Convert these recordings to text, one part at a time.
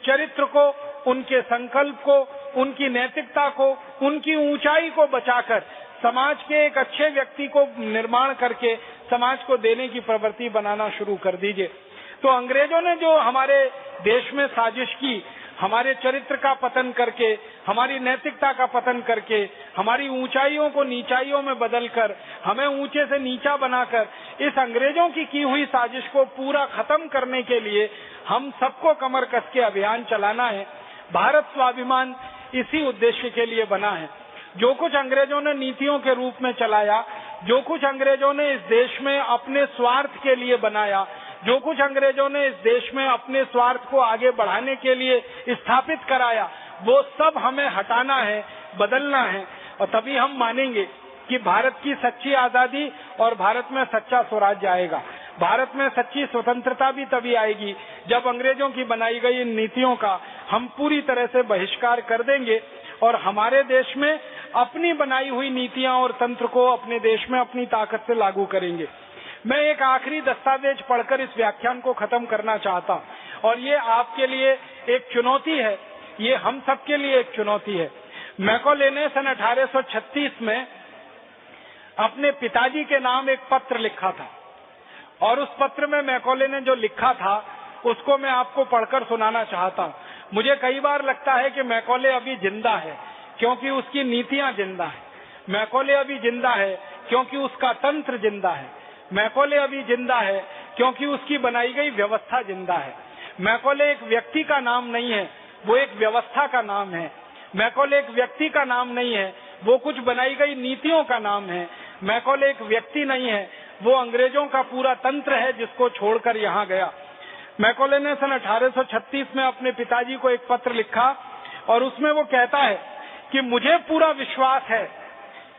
चरित्र को, उनके संकल्प को, उनकी नैतिकता को, उनकी ऊंचाई को बचाकर समाज के एक अच्छे व्यक्ति को निर्माण करके समाज को देने की प्रवृत्ति बनाना शुरू कर दीजिए। तो अंग्रेजों ने जो हमारे देश में साजिश की, हमारे चरित्र का पतन करके, हमारी नैतिकता का पतन करके, हमारी ऊंचाइयों को नीचाइयों में बदलकर, हमें ऊंचे से नीचा बनाकर, इस अंग्रेजों की हुई साजिश को पूरा खत्म करने के लिए हम सबको कमर कस के अभियान चलाना है। भारत स्वाभिमान इसी उद्देश्य के लिए बना है। जो कुछ अंग्रेजों ने नीतियों के रूप में चलाया, जो कुछ अंग्रेजों ने इस देश में अपने स्वार्थ के लिए बनाया, जो कुछ अंग्रेजों ने इस देश में अपने स्वार्थ को आगे बढ़ाने के लिए स्थापित कराया, वो सब हमें हटाना है, बदलना है, और तभी हम मानेंगे कि भारत की सच्ची आजादी और भारत में सच्चा स्वराज्य आएगा। भारत में सच्ची स्वतंत्रता भी तभी आएगी जब अंग्रेजों की बनाई गई इन नीतियों का हम पूरी तरह से बहिष्कार कर देंगे और हमारे देश में अपनी बनाई हुई नीतियां और तंत्र को अपने देश में अपनी ताकत से लागू करेंगे। मैं एक आखिरी दस्तावेज पढ़कर इस व्याख्यान को खत्म करना चाहता हूं, और ये आपके लिए एक चुनौती है, ये हम सबके लिए एक चुनौती है। मैकॉले ने सन 1836 में अपने पिताजी के नाम एक पत्र लिखा था, और उस पत्र में मैकॉले ने जो लिखा था उसको मैं आपको पढ़कर सुनाना चाहता हूं। मुझे कई बार लगता है कि मैकॉले अभी जिंदा है क्योंकि उसकी नीतियां जिंदा है। मैकॉले अभी जिंदा है क्योंकि उसका तंत्र जिंदा है। मैकॉले अभी जिंदा है क्योंकि उसकी बनाई गई व्यवस्था जिंदा है। मैकॉले एक व्यक्ति का नाम नहीं है, वो एक व्यवस्था का नाम है। मैकॉले एक व्यक्ति का नाम नहीं है, वो कुछ बनाई गई नीतियों का नाम है। मैकॉले एक व्यक्ति नहीं है, वो अंग्रेजों का पूरा तंत्र है जिसको छोड़कर यहाँ गया। मैकॉले ने सन 1836 में अपने पिताजी को एक पत्र लिखा, और उसमें वो कहता है कि मुझे पूरा विश्वास है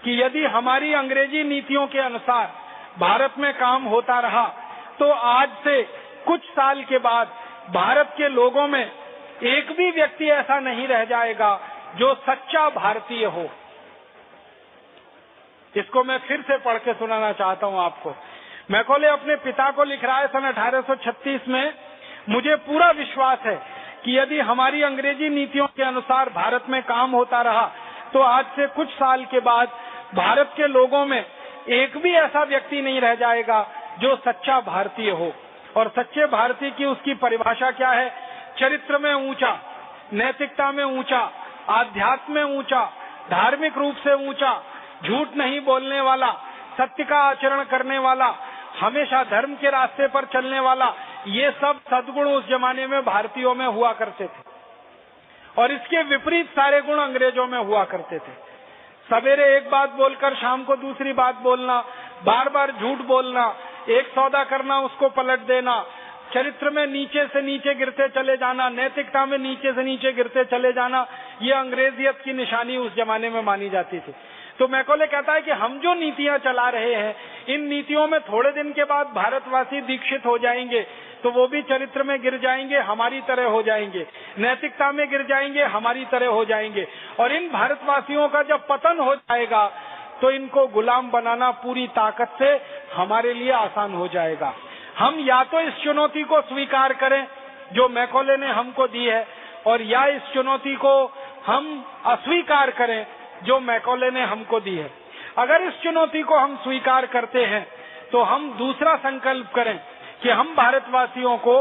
कि यदि हमारी अंग्रेजी नीतियों के अनुसार भारत में काम होता रहा तो आज से कुछ साल के बाद भारत के लोगों में एक भी व्यक्ति ऐसा नहीं रह जाएगा जो सच्चा भारतीय हो। इसको मैं फिर से पढ़ के सुनाना चाहता हूं आपको। मैकॉले अपने पिता को लिख रहा है सन 1836 में, मुझे पूरा विश्वास है कि यदि हमारी अंग्रेजी नीतियों के अनुसार भारत में काम होता रहा तो आज से कुछ साल के बाद भारत के लोगों में एक भी ऐसा व्यक्ति नहीं रह जाएगा जो सच्चा भारतीय हो। और सच्चे भारतीय की उसकी परिभाषा क्या है? चरित्र में ऊंचा, नैतिकता में ऊंचा, आध्यात्म में ऊंचा, धार्मिक रूप से ऊंचा, झूठ नहीं बोलने वाला, सत्य का आचरण करने वाला, हमेशा धर्म के रास्ते पर चलने वाला, ये सब सद्गुण उस जमाने में भारतीयों में हुआ करते थे। और इसके विपरीत सारे गुण अंग्रेजों में हुआ करते थे। सवेरे एक बात बोलकर शाम को दूसरी बात बोलना, बार बार झूठ बोलना, एक सौदा करना उसको पलट देना, चरित्र में नीचे से नीचे गिरते चले जाना, नैतिकता में नीचे से नीचे गिरते चले जाना, ये अंग्रेजियत की निशानी उस जमाने में मानी जाती थी। तो मैकॉले कहता है कि हम जो नीतियां चला रहे हैं, इन नीतियों में थोड़े दिन के बाद भारतवासी दीक्षित हो जाएंगे, तो वो भी चरित्र में गिर जाएंगे, हमारी तरह हो जाएंगे, नैतिकता में गिर जाएंगे, हमारी तरह हो जाएंगे। और इन भारतवासियों का जब पतन हो जाएगा तो इनको गुलाम बनाना पूरी ताकत से हमारे लिए आसान हो जाएगा। हम या तो इस चुनौती को स्वीकार करें जो मैकॉले ने हमको दी है, और या इस चुनौती को हम अस्वीकार करें जो मैकॉले ने हमको दी है। अगर इस चुनौती को हम स्वीकार करते हैं तो हम दूसरा संकल्प करें कि हम भारतवासियों को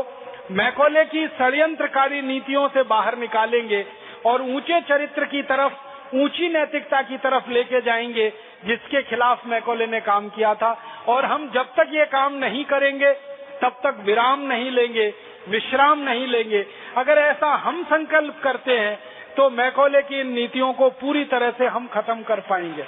मैकॉले की षड्यंत्रकारी नीतियों से बाहर निकालेंगे और ऊंचे चरित्र की तरफ, ऊंची नैतिकता की तरफ लेके जाएंगे जिसके खिलाफ मैकॉले ने काम किया था। और हम जब तक ये काम नहीं करेंगे तब तक विराम नहीं लेंगे, विश्राम नहीं लेंगे। अगर ऐसा हम संकल्प करते हैं तो मैकॉले की इन नीतियों को पूरी तरह से हम खत्म कर पाएंगे।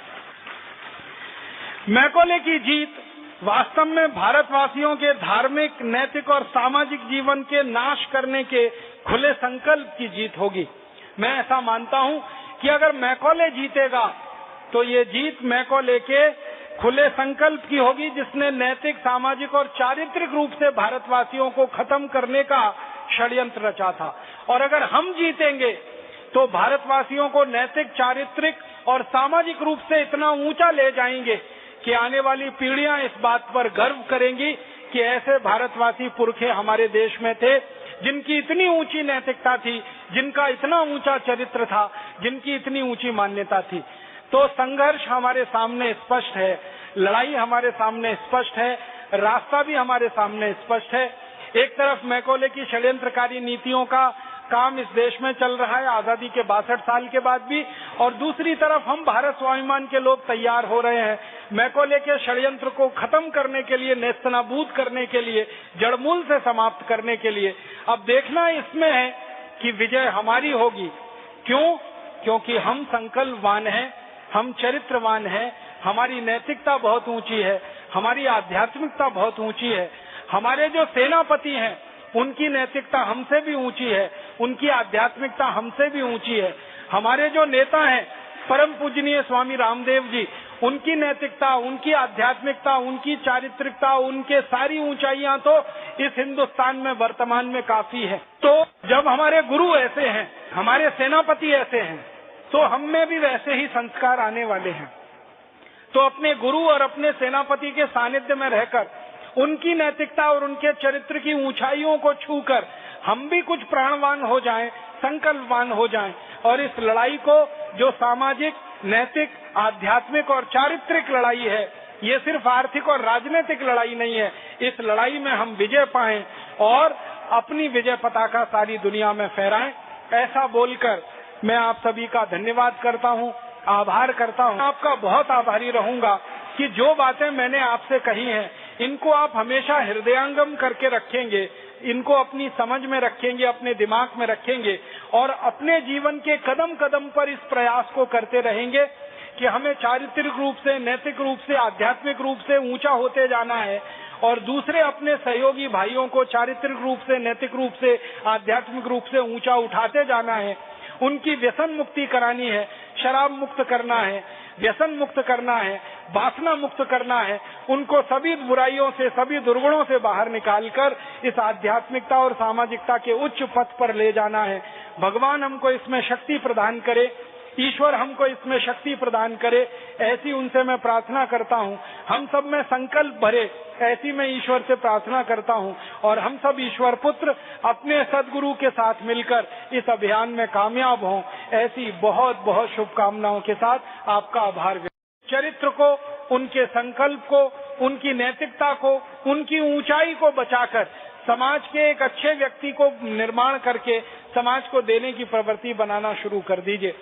मैकॉले की जीत वास्तव में भारतवासियों के धार्मिक, नैतिक और सामाजिक जीवन के नाश करने के खुले संकल्प की जीत होगी। मैं ऐसा मानता हूं कि अगर मैकॉले जीतेगा तो ये जीत मैकॉले के खुले संकल्प की होगी, जिसने नैतिक, सामाजिक और चारित्रिक रूप से भारतवासियों को खत्म करने का षड्यंत्र रचा था। और अगर हम जीतेंगे तो भारतवासियों को नैतिक, चारित्रिक और सामाजिक रूप से इतना ऊंचा ले जाएंगे कि आने वाली पीढ़ियां इस बात पर गर्व करेंगी कि ऐसे भारतवासी पुरखे हमारे देश में थे जिनकी इतनी ऊंची नैतिकता थी, जिनका इतना ऊंचा चरित्र था, जिनकी इतनी ऊंची मान्यता थी। तो संघर्ष हमारे सामने स्पष्ट है, लड़ाई हमारे सामने स्पष्ट है, रास्ता भी हमारे सामने स्पष्ट है। एक तरफ मैकॉले की षड्यंत्रकारी नीतियों का काम इस देश में चल रहा है आजादी के 62 साल के बाद भी, और दूसरी तरफ हम भारत स्वाभिमान के लोग तैयार हो रहे हैं मैकॉले के षड्यंत्र को खत्म करने के लिए, नेस्तनाबूद करने के लिए, जड़मूल से समाप्त करने के लिए। अब देखना इसमें है कि विजय हमारी होगी। क्यों? क्योंकि हम संकल्पवान हैं, हम चरित्रवान हैं, हमारी नैतिकता बहुत ऊंची है, हमारी आध्यात्मिकता बहुत ऊंची है। हमारे जो सेनापति हैं उनकी नैतिकता हमसे भी ऊंची है, उनकी आध्यात्मिकता हमसे भी ऊंची है। हमारे जो नेता हैं परम पूजनीय स्वामी रामदेव जी, उनकी नैतिकता, उनकी आध्यात्मिकता, उनकी चारित्रिकता, उनके सारी ऊंचाइयां तो इस हिंदुस्तान में वर्तमान में काफी है। तो जब हमारे गुरु ऐसे हैं, हमारे सेनापति ऐसे हैं, तो हम में भी वैसे ही संस्कार आने वाले हैं। तो अपने गुरु और अपने सेनापति के सानिध्य में रहकर उनकी नैतिकता और उनके चरित्र की ऊंचाइयों को छूकर हम भी कुछ प्राणवान हो जाएं, संकल्पवान हो जाएं, और इस लड़ाई को, जो सामाजिक, नैतिक, आध्यात्मिक और चारित्रिक लड़ाई है, ये सिर्फ आर्थिक और राजनीतिक लड़ाई नहीं है, इस लड़ाई में हम विजय पाएं और अपनी विजय पताका सारी दुनिया में फहराएं। ऐसा बोलकर मैं आप सभी का धन्यवाद करता हूं, आभार करता हूं। आपका बहुत आभारी रहूंगा कि जो बातें मैंने आपसे कही हैं, इनको आप हमेशा हृदयांगम करके रखेंगे, इनको अपनी समझ में रखेंगे, अपने दिमाग में रखेंगे, और अपने जीवन के कदम कदम पर इस प्रयास को करते रहेंगे कि हमें चारित्रिक रूप से, नैतिक रूप से, आध्यात्मिक रूप से ऊंचा होते जाना है, और दूसरे अपने सहयोगी भाइयों को चारित्रिक रूप से, नैतिक रूप से, आध्यात्मिक रूप से ऊंचा उठाते जाना है। उनकी व्यसन मुक्ति करानी है, शराब मुक्त करना है, व्यसन मुक्त करना है, वासना मुक्त करना है, उनको सभी बुराइयों से, सभी दुर्गुणों से बाहर निकालकर इस आध्यात्मिकता और सामाजिकता के उच्च पथ पर ले जाना है। भगवान हमको इसमें शक्ति प्रदान करे, ईश्वर हमको इसमें शक्ति प्रदान करे, ऐसी उनसे मैं प्रार्थना करता हूँ। हम सब में संकल्प भरे, ऐसी मैं ईश्वर से प्रार्थना करता हूँ, और हम सब ईश्वर पुत्र अपने सदगुरु के साथ मिलकर इस अभियान में कामयाब हों, ऐसी बहुत बहुत शुभकामनाओं के साथ आपका आभार। चरित्र को, उनके संकल्प को, उनकी नैतिकता को, उनकी ऊंचाई को बचाकर समाज के एक अच्छे व्यक्ति को निर्माण करके समाज को देने की प्रवृत्ति बनाना शुरू कर दीजिए।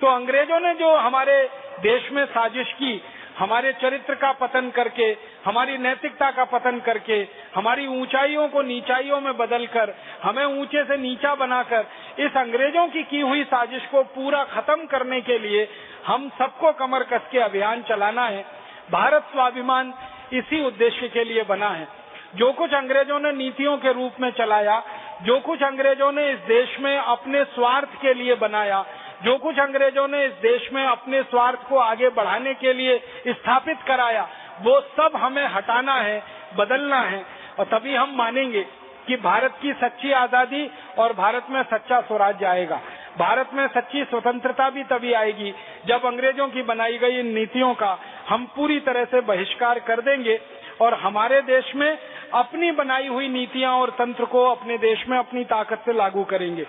तो अंग्रेजों ने जो हमारे देश में साजिश की, हमारे चरित्र का पतन करके, हमारी नैतिकता का पतन करके, हमारी ऊंचाइयों को नीचाइयों में बदलकर, हमें ऊंचे से नीचा बनाकर, इस अंग्रेजों की हुई साजिश को पूरा खत्म करने के लिए हम सबको कमर कस के अभियान चलाना है। भारत स्वाभिमान इसी उद्देश्य के लिए बना है। जो कुछ अंग्रेजों ने नीतियों के रूप में चलाया, जो कुछ अंग्रेजों ने इस देश में अपने स्वार्थ के लिए बनाया, जो कुछ अंग्रेजों ने इस देश में अपने स्वार्थ को आगे बढ़ाने के लिए स्थापित कराया, वो सब हमें हटाना है, बदलना है, और तभी हम मानेंगे कि भारत की सच्ची आजादी और भारत में सच्चा स्वराज्य आएगा। भारत में सच्ची स्वतंत्रता भी तभी आएगी जब अंग्रेजों की बनाई गई इन नीतियों का हम पूरी तरह से बहिष्कार कर देंगे और हमारे देश में अपनी बनाई हुई नीतियां और तंत्र को अपने देश में अपनी ताकत से लागू करेंगे।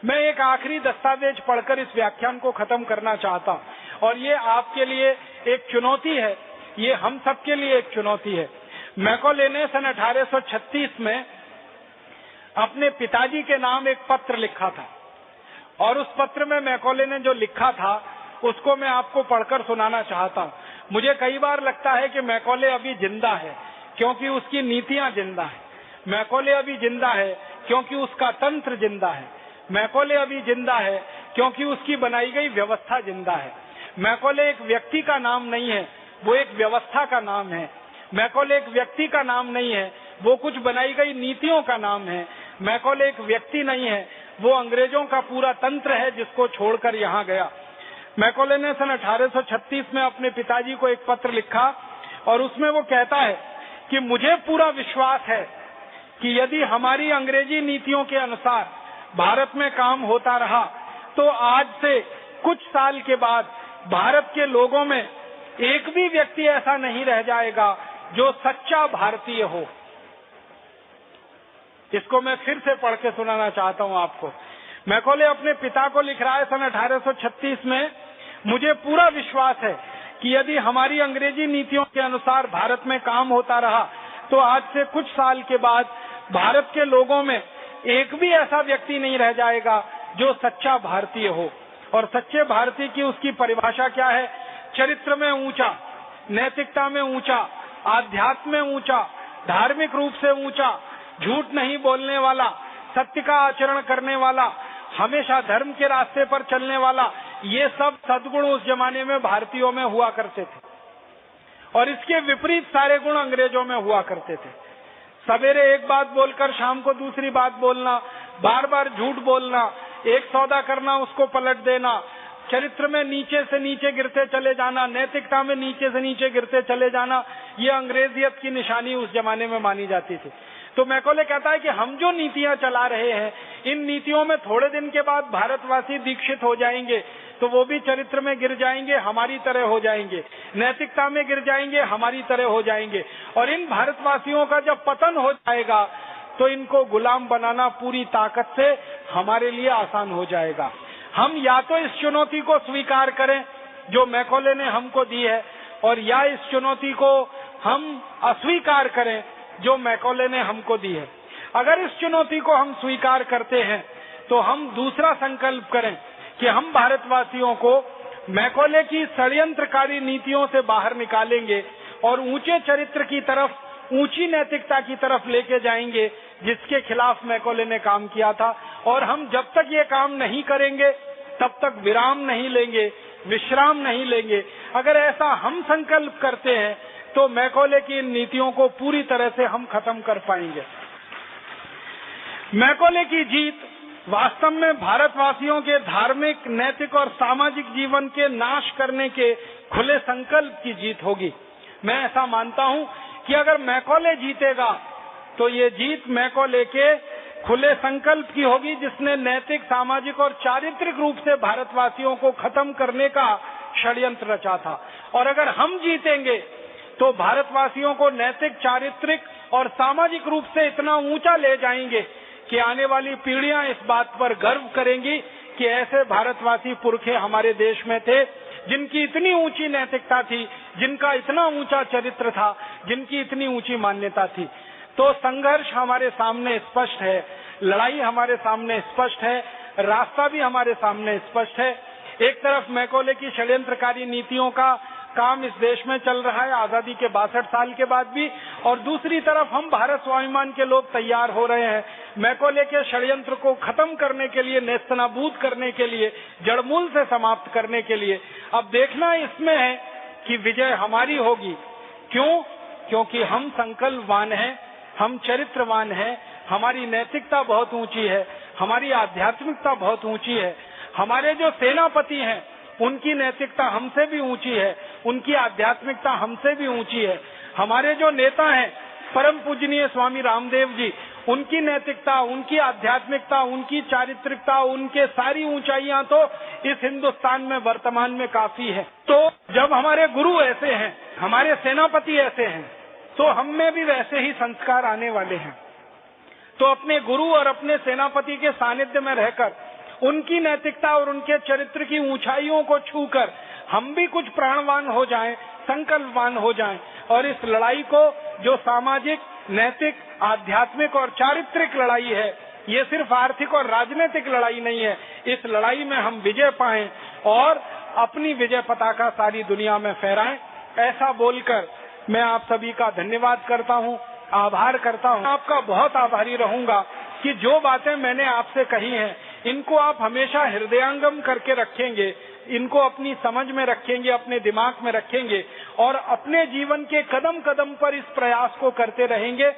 मैं एक आखिरी दस्तावेज पढ़कर इस व्याख्यान को खत्म करना चाहता हूं, और ये आपके लिए एक चुनौती है, ये हम सबके लिए एक चुनौती है। मैकॉले ने सन 1836 में अपने पिताजी के नाम एक पत्र लिखा था, और उस पत्र में मैकॉले ने जो लिखा था उसको मैं आपको पढ़कर सुनाना चाहता हूं। मुझे कई बार लगता है कि मैकॉले अभी जिंदा है क्योंकि उसकी नीतियां जिंदा है। मैकॉले अभी जिंदा है क्योंकि उसका तंत्र जिंदा है। मैकॉले अभी जिंदा है क्योंकि उसकी बनाई गई व्यवस्था जिंदा है। मैकॉले एक व्यक्ति का नाम नहीं है, वो एक व्यवस्था का नाम है। मैकॉले एक व्यक्ति का नाम नहीं है, वो कुछ बनाई गई नीतियों का नाम है। मैकॉले एक व्यक्ति नहीं है, वो अंग्रेजों का पूरा तंत्र है जिसको छोड़कर यहाँ गया। मैकॉले ने सन 1836 में अपने पिताजी को एक पत्र लिखा, और उसमें वो कहता है कि मुझे पूरा विश्वास है कि यदि हमारी अंग्रेजी नीतियों के अनुसार भारत में काम होता रहा तो आज से कुछ साल के बाद भारत के लोगों में एक भी व्यक्ति ऐसा नहीं रह जाएगा जो सच्चा भारतीय हो। इसको मैं फिर से पढ़ के सुनाना चाहता हूँ आपको। मैकॉले अपने पिता को लिख रहा है सन 1836 में, मुझे पूरा विश्वास है कि यदि हमारी अंग्रेजी नीतियों के अनुसार भारत में काम होता रहा तो आज से कुछ साल के बाद भारत के लोगों में एक भी ऐसा व्यक्ति नहीं रह जाएगा जो सच्चा भारतीय हो। और सच्चे भारतीय की उसकी परिभाषा क्या है? चरित्र में ऊंचा, नैतिकता में ऊंचा, आध्यात्म में ऊंचा, धार्मिक रूप से ऊंचा, झूठ नहीं बोलने वाला, सत्य का आचरण करने वाला, हमेशा धर्म के रास्ते पर चलने वाला। ये सब सद्गुण उस जमाने में भारतीयों में हुआ करते थे और इसके विपरीत सारे गुण अंग्रेजों में हुआ करते थे। सवेरे एक बात बोलकर शाम को दूसरी बात बोलना, बार बार झूठ बोलना, एक सौदा करना उसको पलट देना, चरित्र में नीचे से नीचे गिरते चले जाना, नैतिकता में नीचे से नीचे गिरते चले जाना, ये अंग्रेजियत की निशानी उस जमाने में मानी जाती थी। तो मैकॉले कहता है कि हम जो नीतियां चला रहे हैं, इन नीतियों में थोड़े दिन के बाद भारतवासी दीक्षित हो जाएंगे तो वो भी चरित्र में गिर जाएंगे, हमारी तरह हो जाएंगे, नैतिकता में गिर जाएंगे, हमारी तरह हो जाएंगे। और इन भारतवासियों का जब पतन हो जाएगा तो इनको गुलाम बनाना पूरी ताकत से हमारे लिए आसान हो जाएगा। हम या तो इस चुनौती को स्वीकार करें जो मैकॉले ने हमको दी है, और या इस चुनौती को हम अस्वीकार करें जो मैकॉले ने हमको दी है। अगर इस चुनौती को हम स्वीकार करते हैं तो हम दूसरा संकल्प करें कि हम भारतवासियों को मैकॉले की षड्यंत्रकारी नीतियों से बाहर निकालेंगे और ऊंचे चरित्र की तरफ, ऊंची नैतिकता की तरफ लेके जाएंगे जिसके खिलाफ मैकॉले ने काम किया था। और हम जब तक ये काम नहीं करेंगे तब तक विराम नहीं लेंगे, विश्राम नहीं लेंगे। अगर ऐसा हम संकल्प करते हैं तो मैकॉले की इन नीतियों को पूरी तरह से हम खत्म कर पाएंगे। मैकॉले की जीत वास्तव में भारतवासियों के धार्मिक, नैतिक और सामाजिक जीवन के नाश करने के खुले संकल्प की जीत होगी। मैं ऐसा मानता हूं कि अगर मैकॉले जीतेगा तो ये जीत मैकॉले के खुले संकल्प की होगी, जिसने नैतिक, सामाजिक और चारित्रिक रूप से भारतवासियों को खत्म करने का षड्यंत्र रचा था। और अगर हम जीतेंगे तो भारतवासियों को नैतिक, चारित्रिक और सामाजिक रूप से इतना ऊंचा ले जाएंगे कि आने वाली पीढ़ियां इस बात पर गर्व करेंगी कि ऐसे भारतवासी पुरखे हमारे देश में थे जिनकी इतनी ऊंची नैतिकता थी, जिनका इतना ऊंचा चरित्र था, जिनकी इतनी ऊंची मान्यता थी। तो संघर्ष हमारे सामने स्पष्ट है, लड़ाई हमारे सामने स्पष्ट है, रास्ता भी हमारे सामने स्पष्ट है। एक तरफ मैकॉले की षड्यंत्रकारी नीतियों का काम इस देश में चल रहा है आजादी के 62 साल के बाद भी, और दूसरी तरफ हम भारत स्वाभिमान के लोग तैयार हो रहे हैं मैकॉले के षड्यंत्र को खत्म करने के लिए, नेस्तनाबूद करने के लिए, जड़मूल से समाप्त करने के लिए। अब देखना इसमें है कि विजय हमारी होगी। क्यों? क्योंकि हम संकल्पवान हैं, हम चरित्रवान हैं, हमारी नैतिकता बहुत ऊंची है, हमारी आध्यात्मिकता बहुत ऊंची है। हमारे जो सेनापति हैं उनकी नैतिकता हमसे भी ऊंची है, उनकी आध्यात्मिकता हमसे भी ऊंची है। हमारे जो नेता हैं परम पूजनीय स्वामी रामदेव जी, उनकी नैतिकता, उनकी आध्यात्मिकता, उनकी चारित्रिकता, उनके सारी ऊंचाइयां तो इस हिंदुस्तान में वर्तमान में काफी है। तो जब हमारे गुरु ऐसे हैं, हमारे सेनापति ऐसे हैं, तो हम में भी वैसे ही संस्कार आने वाले हैं। तो अपने गुरु और अपने सेनापति के सानिध्य में रहकर उनकी नैतिकता और उनके चरित्र की ऊंचाइयों को छूकर हम भी कुछ प्राणवान हो जाएं, संकल्पवान हो जाएं, और इस लड़ाई को, जो सामाजिक, नैतिक, आध्यात्मिक और चारित्रिक लड़ाई है, ये सिर्फ आर्थिक और राजनीतिक लड़ाई नहीं है, इस लड़ाई में हम विजय पाएं और अपनी विजय पताका सारी दुनिया में फहराएं। ऐसा बोलकर मैं आप सभी का धन्यवाद करता हूं, आभार करता हूं। आपका बहुत आभारी रहूंगा कि जो बातें मैंने आपसे कही हैं इनको आप हमेशा हृदयांगम करके रखेंगे, इनको अपनी समझ में रखेंगे, अपने दिमाग में रखेंगे और अपने जीवन के कदम कदम पर इस प्रयास को करते रहेंगे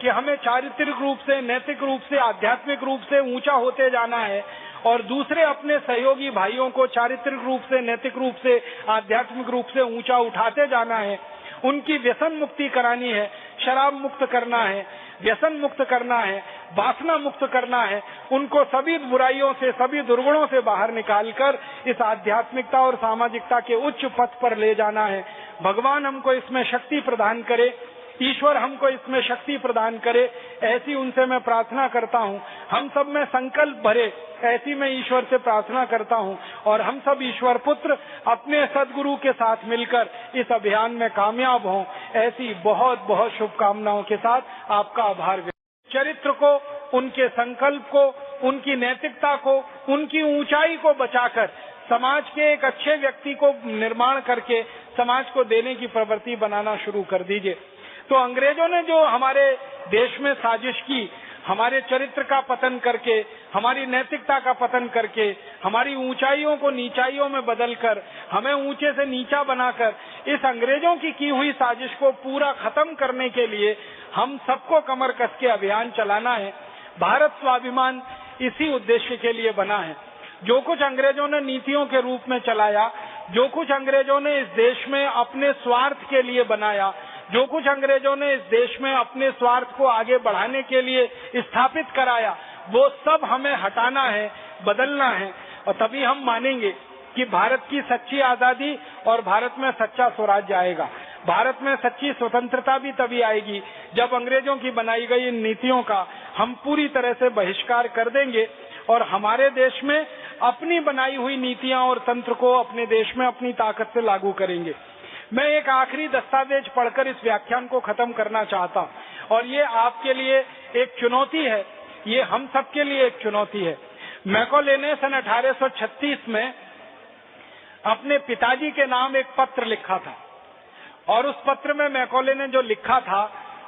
कि हमें चारित्रिक रूप से, नैतिक रूप से, आध्यात्मिक रूप से ऊंचा होते जाना है और दूसरे अपने सहयोगी भाइयों को चारित्रिक रूप से, नैतिक रूप से, आध्यात्मिक रूप से ऊंचा उठाते जाना है। उनकी व्यसन मुक्ति करानी है, शराब मुक्त करना है, व्यसन मुक्त करना है, वासना मुक्त करना है, उनको सभी बुराइयों से, सभी दुर्गुणों से बाहर निकालकर इस आध्यात्मिकता और सामाजिकता के उच्च पथ पर ले जाना है। भगवान हमको इसमें शक्ति प्रदान करे। ईश्वर हमको इसमें शक्ति प्रदान करे, ऐसी उनसे मैं प्रार्थना करता हूँ। हम सब में संकल्प भरे, ऐसी मैं ईश्वर से प्रार्थना करता हूँ। और हम सब ईश्वर पुत्र अपने सदगुरु के साथ मिलकर इस अभियान में कामयाब हों, ऐसी बहुत बहुत शुभकामनाओं के साथ आपका आभार। चरित्र को, उनके संकल्प को, उनकी नैतिकता को, उनकी ऊंचाई को बचाकर समाज के एक अच्छे व्यक्ति को निर्माण करके समाज को देने की प्रवृत्ति बनाना शुरू कर दीजिए। तो अंग्रेजों ने जो हमारे देश में साजिश की, हमारे चरित्र का पतन करके, हमारी नैतिकता का पतन करके, हमारी ऊंचाइयों को नीचाइयों में बदलकर, हमें ऊंचे से नीचा बनाकर, इस अंग्रेजों की हुई साजिश को पूरा खत्म करने के लिए हम सबको कमर कस के अभियान चलाना है। भारत स्वाभिमान इसी उद्देश्य के लिए बना है। जो कुछ अंग्रेजों ने नीतियों के रूप में चलाया, जो कुछ अंग्रेजों ने इस देश में अपने स्वार्थ के लिए बनाया, जो कुछ अंग्रेजों ने इस देश में अपने स्वार्थ को आगे बढ़ाने के लिए स्थापित कराया, वो सब हमें हटाना है, बदलना है। और तभी हम मानेंगे कि भारत की सच्ची आजादी और भारत में सच्चा स्वराज्य आएगा। भारत में सच्ची स्वतंत्रता भी तभी आएगी जब अंग्रेजों की बनाई गई इन नीतियों का हम पूरी तरह से बहिष्कार कर देंगे और हमारे देश में अपनी बनाई हुई नीतियां और तंत्र को अपने देश में अपनी ताकत से लागू करेंगे। मैं एक आखिरी दस्तावेज पढ़कर इस व्याख्यान को खत्म करना चाहता हूं और ये आपके लिए एक चुनौती है, ये हम सबके लिए एक चुनौती है। मैकॉले ने सन 1836 में अपने पिताजी के नाम एक पत्र लिखा था और उस पत्र में मैकॉले ने जो लिखा था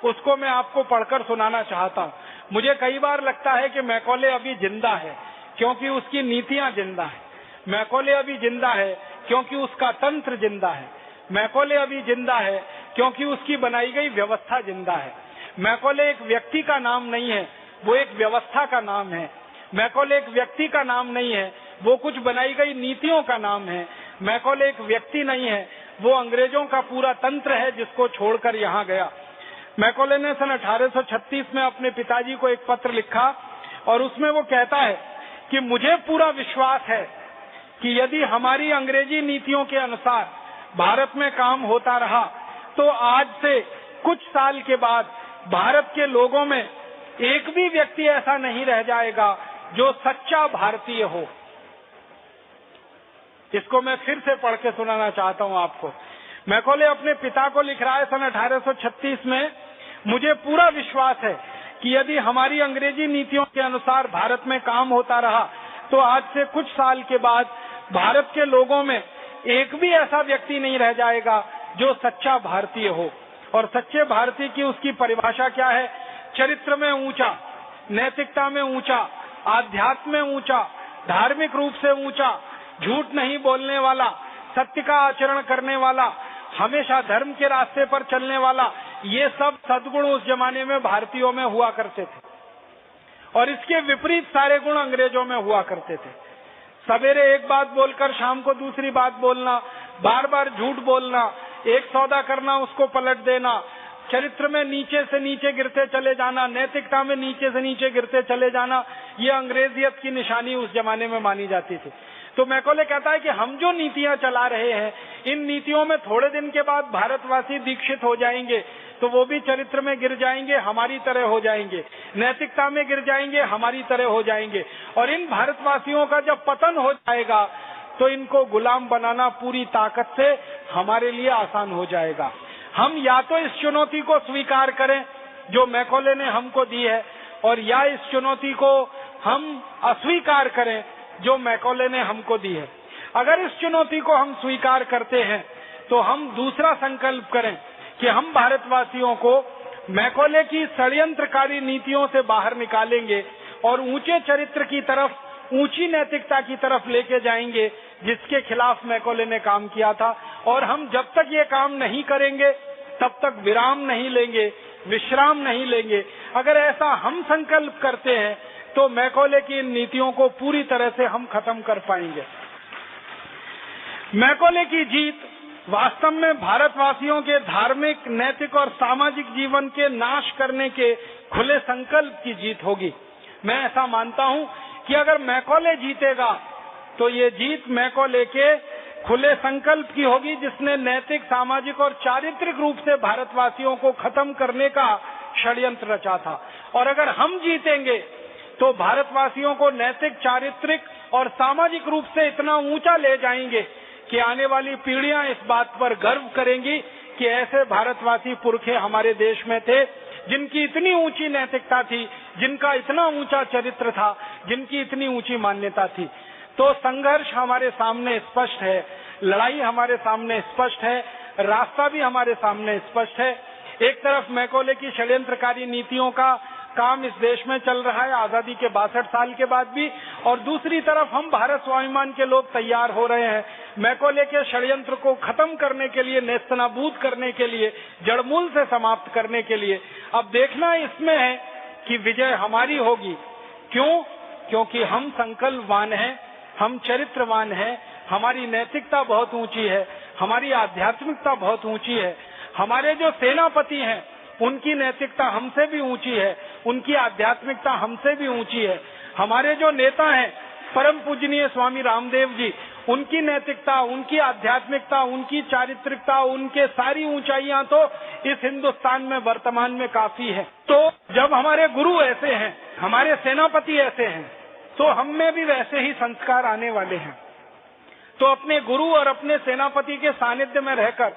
उसको मैं आपको पढ़कर सुनाना चाहता हूँ। मुझे कई बार लगता है कि मैकॉले अभी जिंदा है क्योंकि उसकी नीतियां जिंदा है। मैकॉले अभी जिंदा है क्योंकि उसका तंत्र जिंदा है। मैकॉले अभी जिंदा है क्योंकि उसकी बनाई गई व्यवस्था जिंदा है। मैकॉले एक व्यक्ति का नाम नहीं है, वो एक व्यवस्था का नाम है। मैकॉले एक व्यक्ति का नाम नहीं है, वो कुछ बनाई गई नीतियों का नाम है। मैकॉले एक व्यक्ति नहीं है, वो अंग्रेजों का पूरा तंत्र है जिसको छोड़कर यहाँ गया। मैकॉले ने सन 1836 में अपने पिताजी को एक पत्र लिखा और उसमें वो कहता है कि मुझे पूरा विश्वास है कि यदि हमारी अंग्रेजी नीतियों के अनुसार भारत में काम होता रहा तो आज से कुछ साल के बाद भारत के लोगों में एक भी व्यक्ति ऐसा नहीं रह जाएगा जो सच्चा भारतीय हो। इसको मैं फिर से पढ़ के सुनाना चाहता हूं आपको। मैकॉले अपने पिता को लिख रहा है सन 1836 में, मुझे पूरा विश्वास है कि यदि हमारी अंग्रेजी नीतियों के अनुसार भारत में काम होता रहा तो आज से कुछ साल के बाद भारत के लोगों में एक भी ऐसा व्यक्ति नहीं रह जाएगा जो सच्चा भारतीय हो। और सच्चे भारतीय की उसकी परिभाषा क्या है? चरित्र में ऊंचा, नैतिकता में ऊंचा, आध्यात्म में ऊंचा, धार्मिक रूप से ऊंचा, झूठ नहीं बोलने वाला, सत्य का आचरण करने वाला, हमेशा धर्म के रास्ते पर चलने वाला। ये सब सद्गुण उस जमाने में भारतीयों में हुआ करते थे और इसके विपरीत सारे गुण अंग्रेजों में हुआ करते थे। सवेरे एक बात बोलकर शाम को दूसरी बात बोलना, बार बार झूठ बोलना, एक सौदा करना उसको पलट देना, चरित्र में नीचे से नीचे गिरते चले जाना, नैतिकता में नीचे से नीचे गिरते चले जाना, ये अंग्रेजियत की निशानी उस जमाने में मानी जाती थी। तो मैकॉले कहता है कि हम जो नीतियां चला रहे हैं, इन नीतियों में थोड़े दिन के बाद भारतवासी दीक्षित हो जाएंगे तो वो भी चरित्र में गिर जाएंगे, हमारी तरह हो जाएंगे, नैतिकता में गिर जाएंगे, हमारी तरह हो जाएंगे। और इन भारतवासियों का जब पतन हो जाएगा तो इनको गुलाम बनाना पूरी ताकत से हमारे लिए आसान हो जाएगा। हम या तो इस चुनौती को स्वीकार करें जो मैकॉले ने हमको दी है, और या इस चुनौती को हम अस्वीकार करें जो मैकॉले ने हमको दी है। अगर इस चुनौती को हम स्वीकार करते हैं तो हम दूसरा संकल्प करें कि हम भारतवासियों को मैकॉले की षड्यंत्रकारी नीतियों से बाहर निकालेंगे और ऊंचे चरित्र की तरफ, ऊंची नैतिकता की तरफ लेके जाएंगे जिसके खिलाफ मैकॉले ने काम किया था। और हम जब तक ये काम नहीं करेंगे तब तक विराम नहीं लेंगे, विश्राम नहीं लेंगे। अगर ऐसा हम संकल्प करते हैं तो मैकॉले की इन नीतियों को पूरी तरह से हम खत्म कर पाएंगे। मैकॉले की जीत वास्तव में भारतवासियों के धार्मिक, नैतिक और सामाजिक जीवन के नाश करने के खुले संकल्प की जीत होगी। मैं ऐसा मानता हूं कि अगर मैकॉले जीतेगा तो ये जीत मैकॉले के खुले संकल्प की होगी, जिसने नैतिक, सामाजिक और चारित्रिक रूप से भारतवासियों को खत्म करने का षड्यंत्र रचा था। और अगर हम जीतेंगे तो भारतवासियों को नैतिक, चारित्रिक और सामाजिक रूप से इतना ऊंचा ले जाएंगे कि आने वाली पीढ़ियां इस बात पर गर्व करेंगी कि ऐसे भारतवासी पुरखे हमारे देश में थे, जिनकी इतनी ऊंची नैतिकता थी, जिनका इतना ऊंचा चरित्र था, जिनकी इतनी ऊंची मान्यता थी। तो संघर्ष हमारे सामने स्पष्ट है, लड़ाई हमारे सामने स्पष्ट है, रास्ता भी हमारे सामने स्पष्ट है। एक तरफ मैकॉले की षड्यंत्रकारी नीतियों का काम इस देश में चल रहा है आजादी के 62 साल के बाद भी, और दूसरी तरफ हम भारत स्वाभिमान के लोग तैयार हो रहे हैं मैकॉले के षड्यंत्र को खत्म करने के लिए, नेस्तनाबूद करने के लिए, जड़मूल से समाप्त करने के लिए। अब देखना इसमें है कि विजय हमारी होगी। क्यों? क्योंकि हम संकल्पवान हैं, हम चरित्रवान हैं, हमारी नैतिकता बहुत ऊंची है, हमारी आध्यात्मिकता बहुत ऊंची है। हमारे जो सेनापति हैं उनकी नैतिकता हमसे भी ऊंची है, उनकी आध्यात्मिकता हमसे भी ऊंची है। हमारे जो नेता हैं परम पूजनीय स्वामी रामदेव जी, उनकी नैतिकता, उनकी आध्यात्मिकता, उनकी चारित्रिकता, उनके सारी ऊंचाइयां तो इस हिंदुस्तान में वर्तमान में काफी है। तो जब हमारे गुरु ऐसे हैं, हमारे सेनापति ऐसे हैं, तो हम में भी वैसे ही संस्कार आने वाले हैं। तो अपने गुरु और अपने सेनापति के सानिध्य में रहकर,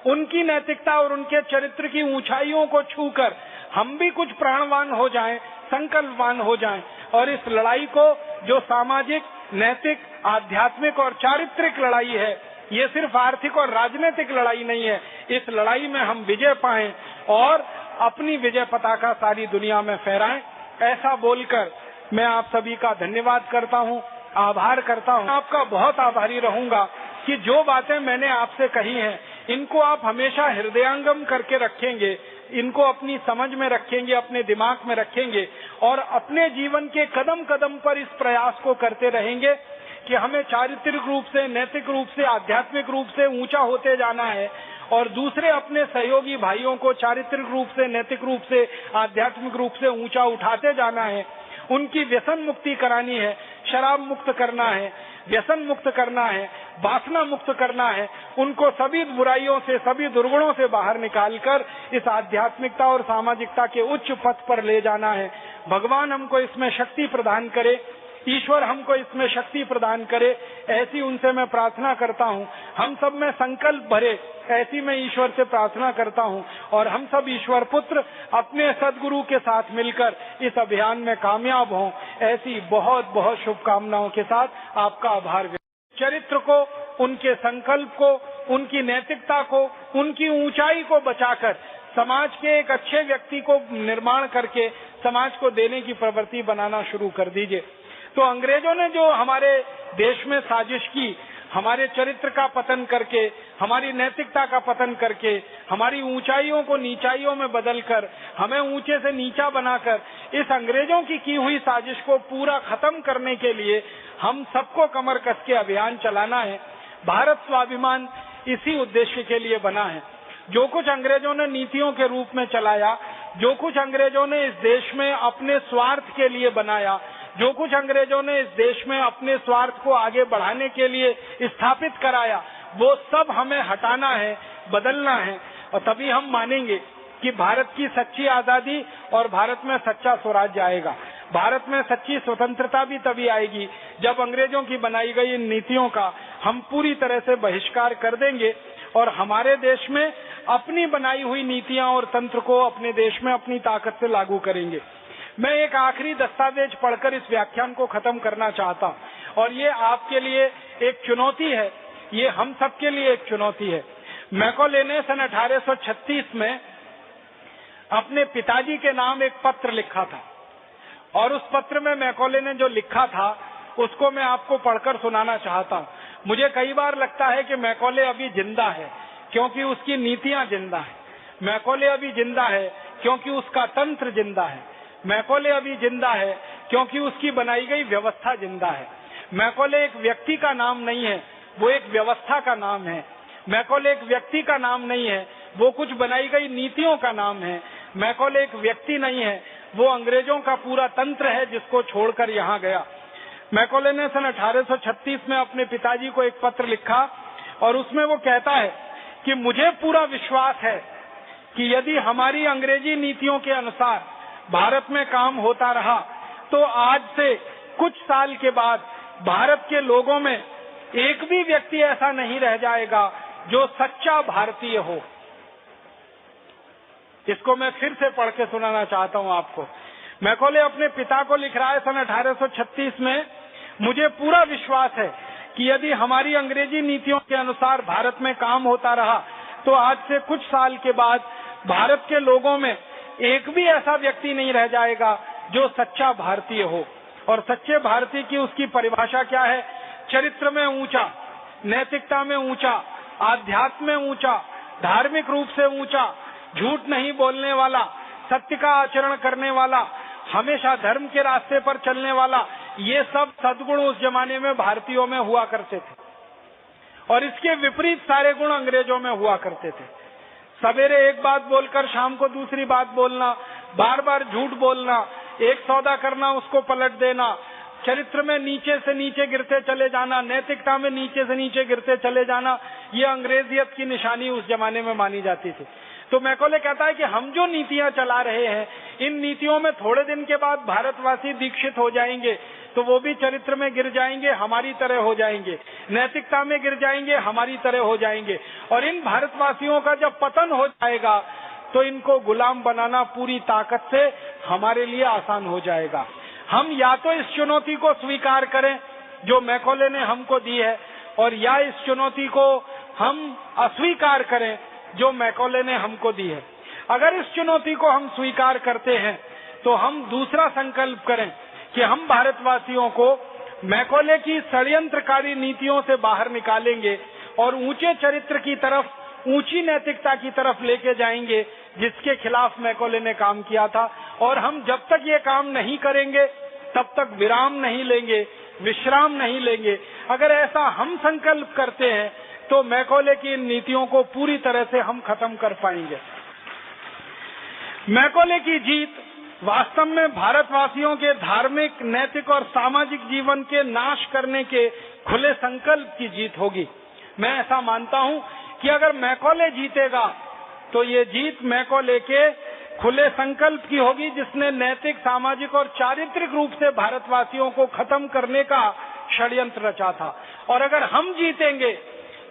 उनकी नैतिकता और उनके चरित्र की ऊंचाइयों को छूकर हम भी कुछ प्राणवान हो जाएं, संकल्पवान हो जाएं, और इस लड़ाई को, जो सामाजिक, नैतिक, आध्यात्मिक और चारित्रिक लड़ाई है, ये सिर्फ आर्थिक और राजनीतिक लड़ाई नहीं है, इस लड़ाई में हम विजय पाएं और अपनी विजय पताका सारी दुनिया में फहराएं। ऐसा बोलकर मैं आप सभी का धन्यवाद करता हूं, आभार करता हूं। आपका बहुत आभारी रहूंगा कि जो बातें मैंने आपसे कही हैं, इनको आप हमेशा हृदयांगम करके रखेंगे, इनको अपनी समझ में रखेंगे, अपने दिमाग में रखेंगे, और अपने जीवन के कदम कदम पर इस प्रयास को करते रहेंगे कि हमें चारित्रिक रूप से, नैतिक रूप से, आध्यात्मिक रूप से ऊंचा होते जाना है, और दूसरे अपने सहयोगी भाइयों को चारित्रिक रूप से, नैतिक रूप से, आध्यात्मिक रूप से ऊंचा उठाते जाना है। उनकी व्यसन मुक्ति करानी है, शराब मुक्त करना है, व्यसन मुक्त करना है, वासना मुक्त करना है, उनको सभी बुराइयों से, सभी दुर्गुणों से बाहर निकालकर इस आध्यात्मिकता और सामाजिकता के उच्च पथ पर ले जाना है। भगवान हमको इसमें शक्ति प्रदान करे, ईश्वर हमको इसमें शक्ति प्रदान करे, ऐसी उनसे मैं प्रार्थना करता हूँ। हम सब में संकल्प भरे, ऐसी मैं ईश्वर से प्रार्थना करता हूँ, और हम सब ईश्वर पुत्र अपने सदगुरु के साथ मिलकर इस अभियान में कामयाब हों, ऐसी बहुत बहुत शुभकामनाओं के साथ आपका आभार। चरित्र को, उनके संकल्प को, उनकी नैतिकता को, उनकी ऊंचाई को बचाकर समाज के एक अच्छे व्यक्ति को निर्माण करके समाज को देने की प्रवृत्ति बनाना शुरू कर दीजिए। तो अंग्रेजों ने जो हमारे देश में साजिश की, हमारे चरित्र का पतन करके, हमारी नैतिकता का पतन करके, हमारी ऊंचाइयों को नीचाइयों में बदलकर, हमें ऊंचे से नीचा बनाकर, इस अंग्रेजों की हुई साजिश को पूरा खत्म करने के लिए हम सबको कमर कस के अभियान चलाना है। भारत स्वाभिमान इसी उद्देश्य के लिए बना है। जो कुछ अंग्रेजों ने नीतियों के रूप में चलाया, जो कुछ अंग्रेजों ने इस देश में अपने स्वार्थ के लिए बनाया, जो कुछ अंग्रेजों ने इस देश में अपने स्वार्थ को आगे बढ़ाने के लिए स्थापित कराया, वो सब हमें हटाना है, बदलना है, और तभी हम मानेंगे कि भारत की सच्ची आजादी और भारत में सच्चा स्वराज्य आएगा। भारत में सच्ची स्वतंत्रता भी तभी आएगी जब अंग्रेजों की बनाई गई इन नीतियों का हम पूरी तरह से बहिष्कार कर देंगे और हमारे देश में अपनी बनाई हुई नीतियां और तंत्र को अपने देश में अपनी ताकत से लागू करेंगे। मैं एक आखिरी दस्तावेज पढ़कर इस व्याख्यान को खत्म करना चाहता हूँ, और ये आपके लिए एक चुनौती है, ये हम सबके लिए एक चुनौती है। मैकॉले ने सन 1836 में अपने पिताजी के नाम एक पत्र लिखा था, और उस पत्र में मैकॉले ने जो लिखा था उसको मैं आपको पढ़कर सुनाना चाहता हूँ। मुझे कई बार लगता है कि मैकॉले अभी जिंदा है क्योंकि उसकी नीतियां जिंदा है। मैकॉले अभी जिंदा है क्योंकि उसका तंत्र जिंदा है। मैकॉले अभी जिंदा है क्योंकि उसकी बनाई गई व्यवस्था जिंदा है। मैकॉले एक व्यक्ति का नाम नहीं है, वो एक व्यवस्था का नाम है। मैकॉले एक व्यक्ति का नाम नहीं है, वो कुछ बनाई गई नीतियों का नाम है। मैकॉले एक व्यक्ति नहीं है, वो अंग्रेजों का पूरा तंत्र है जिसको छोड़कर यहाँ गया। मैकॉले ने सन 1836 में अपने पिताजी को एक पत्र लिखा और उसमें वो कहता है कि मुझे पूरा विश्वास है कि यदि हमारी अंग्रेजी नीतियों के अनुसार भारत में काम होता रहा तो आज से कुछ साल के बाद भारत के लोगों में एक भी व्यक्ति ऐसा नहीं रह जाएगा जो सच्चा भारतीय हो। इसको मैं फिर से पढ़ के सुनाना चाहता हूं आपको। मैकॉले अपने पिता को लिख रहा है सन 1836 में, मुझे पूरा विश्वास है कि यदि हमारी अंग्रेजी नीतियों के अनुसार भारत में काम होता रहा तो आज से कुछ साल के बाद भारत के लोगों में एक भी ऐसा व्यक्ति नहीं रह जाएगा जो सच्चा भारतीय हो। और सच्चे भारतीय की उसकी परिभाषा क्या है? चरित्र में ऊंचा, नैतिकता में ऊंचा, आध्यात्म में ऊंचा, धार्मिक रूप से ऊंचा, झूठ नहीं बोलने वाला, सत्य का आचरण करने वाला, हमेशा धर्म के रास्ते पर चलने वाला, ये सब सद्गुण उस जमाने में भारतीयों में हुआ करते थे। और इसके विपरीत सारे गुण अंग्रेजों में हुआ करते थे। सवेरे एक बात बोलकर शाम को दूसरी बात बोलना, बार बार झूठ बोलना, एक सौदा करना उसको पलट देना, चरित्र में नीचे से नीचे गिरते चले जाना, नैतिकता में नीचे से नीचे गिरते चले जाना, ये अंग्रेजियत की निशानी उस जमाने में मानी जाती थी। तो मैकॉले कहता है कि हम जो नीतियां चला रहे हैं, इन नीतियों में थोड़े दिन के बाद भारतवासी दीक्षित हो जाएंगे तो वो भी चरित्र में गिर जाएंगे, हमारी तरह हो जाएंगे, नैतिकता में गिर जाएंगे, हमारी तरह हो जाएंगे। और इन भारतवासियों का जब पतन हो जाएगा तो इनको गुलाम बनाना पूरी ताकत से हमारे लिए आसान हो जाएगा। हम या तो इस चुनौती को स्वीकार करें जो मैकॉले ने हमको दी है, और या इस चुनौती को हम अस्वीकार करें जो मैकॉले ने हमको दी है। अगर इस चुनौती को हम स्वीकार करते हैं तो हम दूसरा संकल्प करें कि हम भारतवासियों को मैकॉले की षड्यंत्रकारी नीतियों से बाहर निकालेंगे और ऊंचे चरित्र की तरफ, ऊंची नैतिकता की तरफ लेके जाएंगे जिसके खिलाफ मैकॉले ने काम किया था। और हम जब तक ये काम नहीं करेंगे तब तक विराम नहीं लेंगे, विश्राम नहीं लेंगे। अगर ऐसा हम संकल्प करते हैं तो मैकॉले की इन नीतियों को पूरी तरह से हम खत्म कर पाएंगे। मैकॉले की जीत वास्तव में भारतवासियों के धार्मिक, नैतिक और सामाजिक जीवन के नाश करने के खुले संकल्प की जीत होगी। मैं ऐसा मानता हूं कि अगर मैकॉले जीतेगा तो ये जीत मैकॉले के खुले संकल्प की होगी, जिसने नैतिक, सामाजिक और चारित्रिक रूप से भारतवासियों को खत्म करने का षड्यंत्र रचा था। और अगर हम जीतेंगे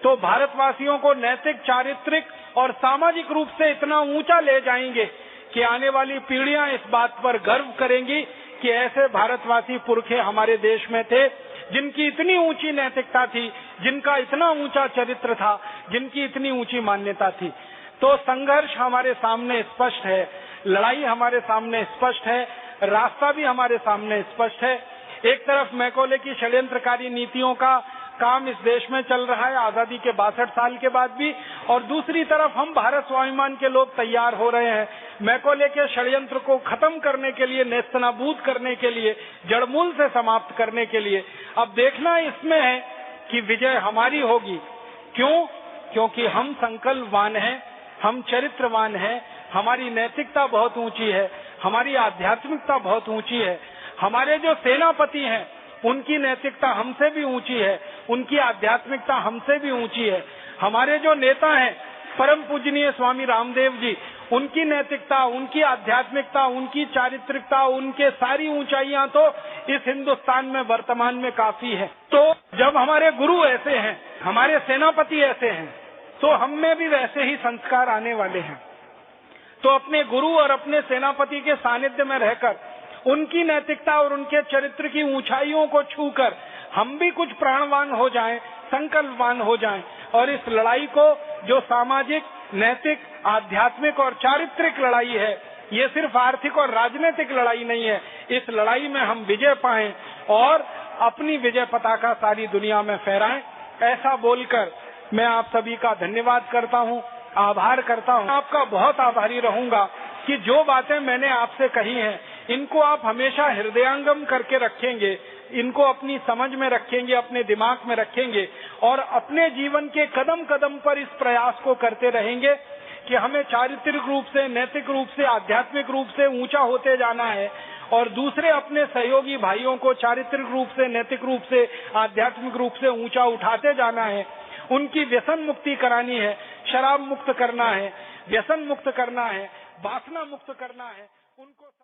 तो भारतवासियों को नैतिक, चारित्रिक और सामाजिक रूप से इतना ऊंचा ले जाएंगे कि आने वाली पीढ़ियां इस बात पर गर्व करेंगी कि ऐसे भारतवासी पुरखे हमारे देश में थे जिनकी इतनी ऊंची नैतिकता थी, जिनका इतना ऊंचा चरित्र था, जिनकी इतनी ऊंची मान्यता थी। तो संघर्ष हमारे सामने स्पष्ट है, लड़ाई हमारे सामने स्पष्ट है, रास्ता भी हमारे सामने स्पष्ट है। एक तरफ मैकॉले की षड्यंत्रकारी नीतियों का काम इस देश में चल रहा है आजादी के 62 साल के बाद भी, और दूसरी तरफ हम भारत स्वाभिमान के लोग तैयार हो रहे हैं मैकॉले के षड्यंत्र को खत्म करने के लिए, नेस्तनाबूद करने के लिए, जड़मूल से समाप्त करने के लिए। अब देखना इसमें है कि विजय हमारी होगी। क्यों? क्योंकि हम संकल्पवान हैं, हम चरित्रवान हैं, हमारी नैतिकता बहुत ऊंची है, हमारी आध्यात्मिकता बहुत ऊंची है। हमारे जो सेनापति हैं उनकी नैतिकता हमसे भी ऊंची है, उनकी आध्यात्मिकता हमसे भी ऊंची है। हमारे जो नेता हैं परम पूजनीय स्वामी रामदेव जी, उनकी नैतिकता, उनकी आध्यात्मिकता, उनकी चारित्रिकता, उनके सारी ऊंचाइयां तो इस हिंदुस्तान में वर्तमान में काफी है। तो जब हमारे गुरु ऐसे हैं, हमारे सेनापति ऐसे हैं, तो हम में भी वैसे ही संस्कार आने वाले हैं। तो अपने गुरु और अपने सेनापति के सानिध्य में रहकर, उनकी नैतिकता और उनके चरित्र की ऊंचाइयों को छूकर हम भी कुछ प्राणवान हो जाएं, संकल्पवान हो जाएं, और इस लड़ाई को, जो सामाजिक, नैतिक, आध्यात्मिक और चारित्रिक लड़ाई है, ये सिर्फ आर्थिक और राजनीतिक लड़ाई नहीं है, इस लड़ाई में हम विजय पाएं और अपनी विजय पताका सारी दुनिया में फहराएं। ऐसा बोलकर मैं आप सभी का धन्यवाद करता हूं, आभार करता हूं। आपका बहुत आभारी रहूंगा कि जो बातें मैंने आपसे कही हैं इनको आप हमेशा हृदयंगम करके रखेंगे, इनको अपनी समझ में रखेंगे, अपने दिमाग में रखेंगे और अपने जीवन के कदम कदम पर इस प्रयास को करते रहेंगे कि हमें चारित्रिक रूप से, नैतिक रूप से, आध्यात्मिक रूप से ऊंचा होते जाना है और दूसरे अपने सहयोगी भाइयों को चारित्रिक रूप से, नैतिक रूप से, आध्यात्मिक रूप से ऊंचा उठाते जाना है। उनकी व्यसन मुक्ति करानी है, शराब मुक्त करना है, व्यसन मुक्त करना है, वासना मुक्त करना है उनको।